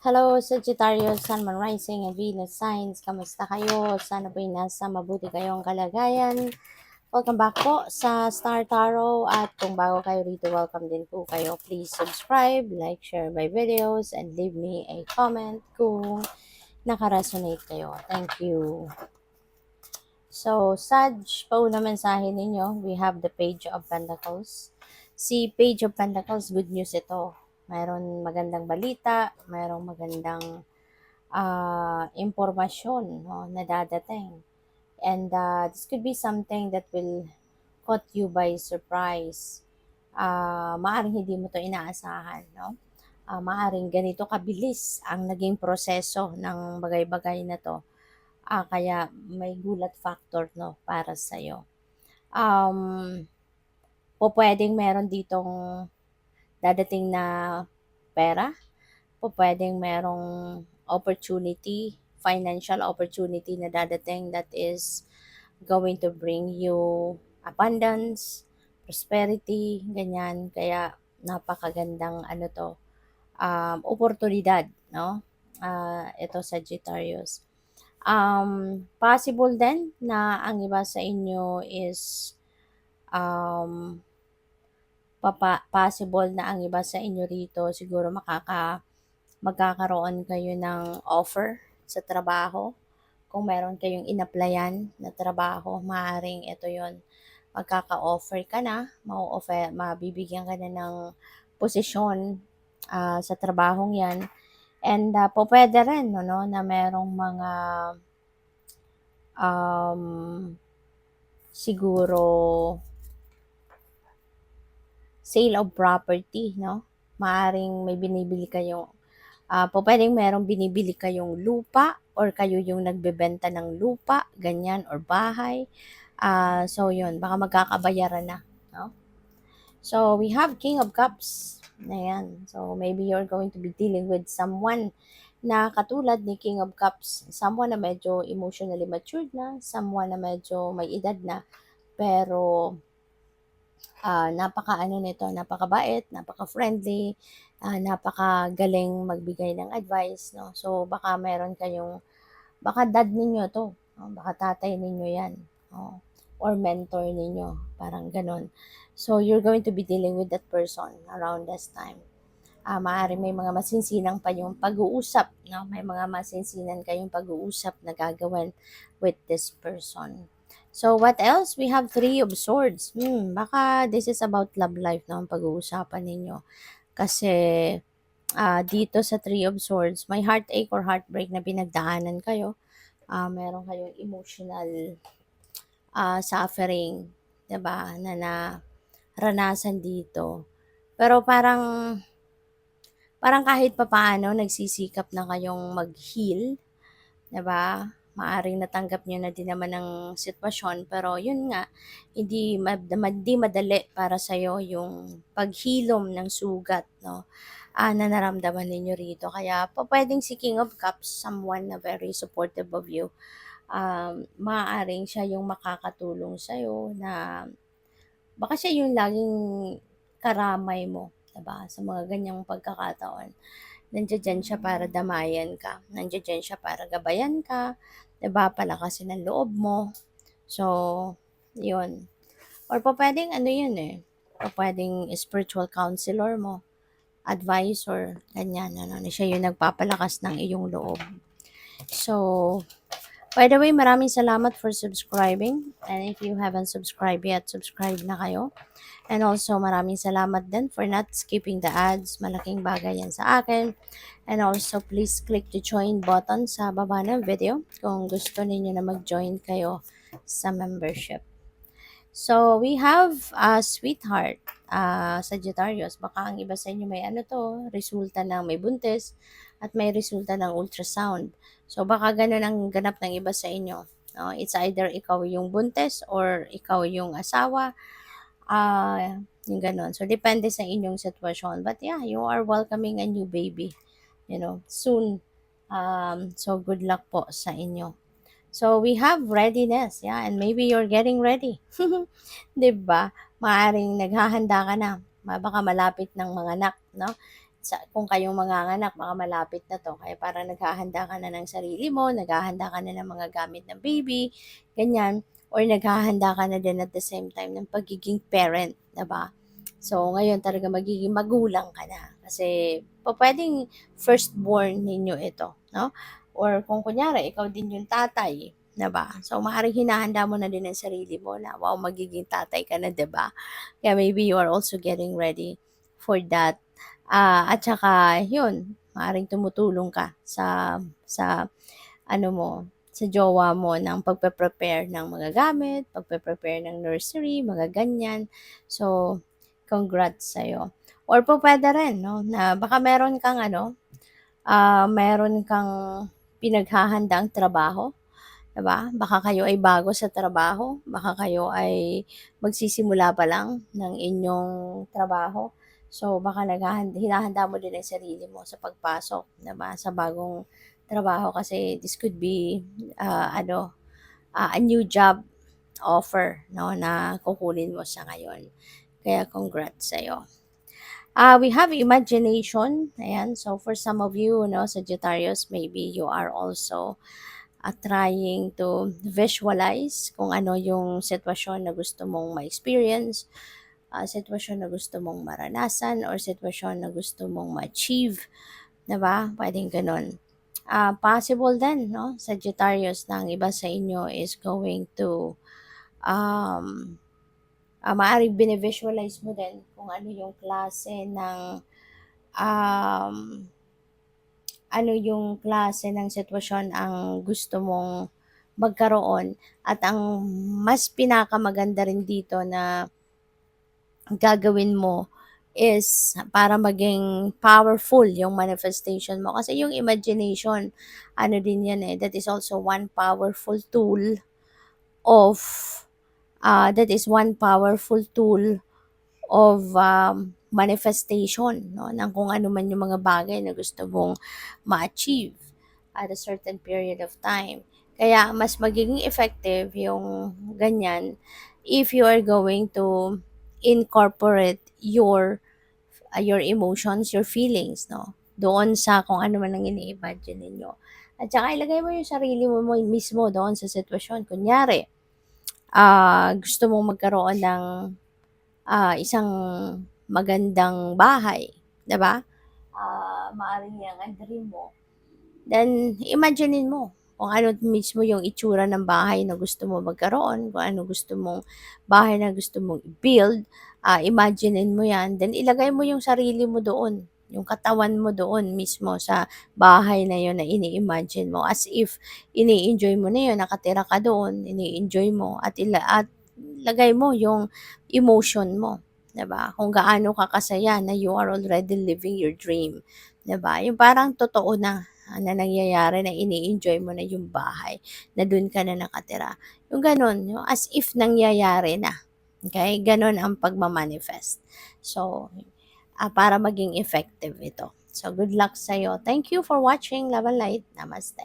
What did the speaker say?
Hello, Sagittarius, Sun, Moon, Rising, and Venus signs. Kamusta kayo? Sana po'y nasa mabuti kayong kalagayan. Welcome back po sa Star Tarot. At kung bago kayo rito, welcome din po kayo. Please subscribe, like, share my videos, and leave me a comment kung nakaresonate kayo. Thank you. So, Sag, pauna mensahe ninyo, we have the Page of Pentacles. Si Page of Pentacles, good news ito. Mayroon magandang balita, mayroong magandang impormasyon, no, na dadating. And this could be something that will caught you by surprise. Maaring hindi mo to inaasahan, no? Maaring ganito kabilis ang naging proseso ng bagay-bagay na to. Kaya may gulat factor, no, para sa'yo. Pwedeng meron ditong dadating na pera, pwedeng merong opportunity, financial opportunity na dadating that is going to bring you abundance, prosperity, ganyan. Kaya napakagandang oportunidad, no? Ito Sagittarius. Possible din na ang iba sa inyo is possible na ang iba sa inyo rito siguro magkakaroon kayo ng offer sa trabaho. Kung meron kayong in-applyan na trabaho, maaaring ito yon, magkaka-offer ka na, mabibigyan ka na ng posisyon sa trabahong yan. And pwede rin no, na merong mga siguro sale of property, no? Maaring may binibili kayong pwedeng merong binibili kayong lupa or kayo yung nagbebenta ng lupa, ganyan, or bahay. So yun, baka magkakabayaran na, no? So we have King of Cups. Ayan. So maybe you're going to be dealing with someone na katulad ni King of Cups, someone na medyo emotionally matured na, someone na medyo may edad na, pero napakabait, napaka-friendly, napakagaling magbigay ng advice, no? So baka meron kayong, baka dad ninyo to, no? Baka tatay ninyo yan, no? Or mentor ninyo, parang ganon. So you're going to be dealing with that person around this time. Maaari may mga masinsinang pa yung pag-uusap, no? May mga masinsinan kayong pag-uusap na gagawin with this person. So, what else? We have Three of Swords. Baka this is about love life, no? Ang pag-uusapan ninyo. Kasi, dito sa Three of Swords, may heartache or heartbreak na pinagdaanan kayo. Meron kayong emotional suffering, diba? Na naranasan dito. Pero parang kahit papaano nagsisikap na kayong mag-heal, 'di ba? Maaring natanggap niyo na din naman ang sitwasyon, pero yun nga, hindi madali para sa iyo yung paghilom ng sugat, no? Na naramdaman ninyo rito. Kaya pwedeng si King of Cups, someone na very supportive of you. Maaaring siya yung makakatulong sa iyo, na baka siya yung laging karamay mo, 'di ba? Sa mga ganyang pagkakataon. Nandiyan siya para damayan ka. Nandiyan siya para gabayan ka, 'di ba? Palakasin ang loob mo. So, 'yun. Or pwedeng ano 'yun eh. Pwedeng spiritual counselor mo, advisor, ganyan, ano, na siya yung nagpapalakas ng iyong loob. So, by the way, maraming salamat for subscribing. And if you haven't subscribed yet, subscribe na kayo. And also, maraming salamat din for not skipping the ads. Malaking bagay yan sa akin. And also, please click the join button sa baba ng video kung gusto ninyo na mag-join kayo sa membership. So, we have Sweetheart, Sagittarius. Baka ang iba sa inyo may resulta ng may buntis at may resulta ng ultrasound. So, baka ganun ang ganap ng iba sa inyo. No? It's either ikaw yung buntis or ikaw yung asawa. Yung ganun. So, depende sa inyong sitwasyon. But yeah, you are welcoming a new baby, soon. So, good luck po sa inyo. So, we have readiness, yeah, and maybe you're getting ready. 'Di ba? Maaring naghahanda ka na. Baka malapit ng mga anak, no? kung kayong manganganak baka malapit na 'to kaya parang naghahanda ka na ng sarili mo, naghahanda ka na ng mga gamit ng baby, ganyan, or naghahanda ka na din at the same time ng pagiging parent, 'di ba? So, ngayon talaga magiging magulang ka na kasi pupuwedeng firstborn ninyo ito, 'no? Or kung kunyari ikaw din yung tatay, 'di ba? So, maaaring hinahanda mo na din ang sarili mo na, wow, magiging tatay ka na, 'di ba? Kaya maybe you are also getting ready for that. At saka yun, maaaring tumutulong ka sa ano mo, sa jowa mo ng pagpe-prepare ng mga gamit, pagpe-prepare ng nursery, mga ganyan. So, congrats sa'yo. Or pupuwede rin 'no, na baka meron kang pinaghahandaang trabaho, 'di ba? Baka kayo ay bago sa trabaho, baka kayo ay magsisimula pa lang ng inyong trabaho. So, baka hinahanda mo din ang sarili mo sa pagpasok, 'di ba, sa bagong trabaho kasi this could be, a new job offer 'no, na kukunin mo sa ngayon. Kaya congrats sa'yo. We have imagination, ayan. So, for some of you, no, Sagittarius, maybe you are also trying to visualize kung ano yung sitwasyon na gusto mong ma-experience, sitwasyon na gusto mong maranasan, or sitwasyon na gusto mong ma-achieve, 'di ba? Pwedeng ganun. Possible din, no, Sagittarius, na ang iba sa inyo is going to um, maaaring bine-visualize mo din kung ano yung klase ng um, sitwasyon ang gusto mong magkaroon, at ang mas pinakamaganda rin dito na gagawin mo is para maging powerful yung manifestation mo. Kasi yung imagination, ano din yan that is also one powerful tool of, that is one powerful tool of manifestation, no, ng kung ano man yung mga bagay na gusto mong ma-achieve at a certain period of time. Kaya mas magiging effective yung ganyan if you are going to incorporate your emotions, your feelings, no, doon sa kung ano man ang ini-imagine ninyo. At saka ilagay mo yung sarili mo mismo doon sa sitwasyon. Kunyari, gusto mong magkaroon ng isang magandang bahay, 'di ba? Maaaring 'yang ang dream mo. Then imaginein mo kung ano mismo yung itsura ng bahay na gusto mo magkaroon, kung ano gusto mong bahay na gusto mong i-build, imaginein mo 'yan, then ilagay mo yung sarili mo doon, yung katawan mo doon mismo sa bahay na yun na ini-imagine mo, as if ini-enjoy mo na yun, nakatira ka doon, ini-enjoy mo, at lagay mo yung emotion mo, 'di ba? Kung gaano ka kasaya na you are already living your dream, 'di ba? Yung parang totoo na nangyayari na ini-enjoy mo na yung bahay, na dun ka na nakatira. Yung gano'n, yung as if nangyayari na. Okay? Gano'n ang pagma-manifest. So, para maging effective ito. So, good luck sa'yo. Thank you for watching Love and Light. Namaste.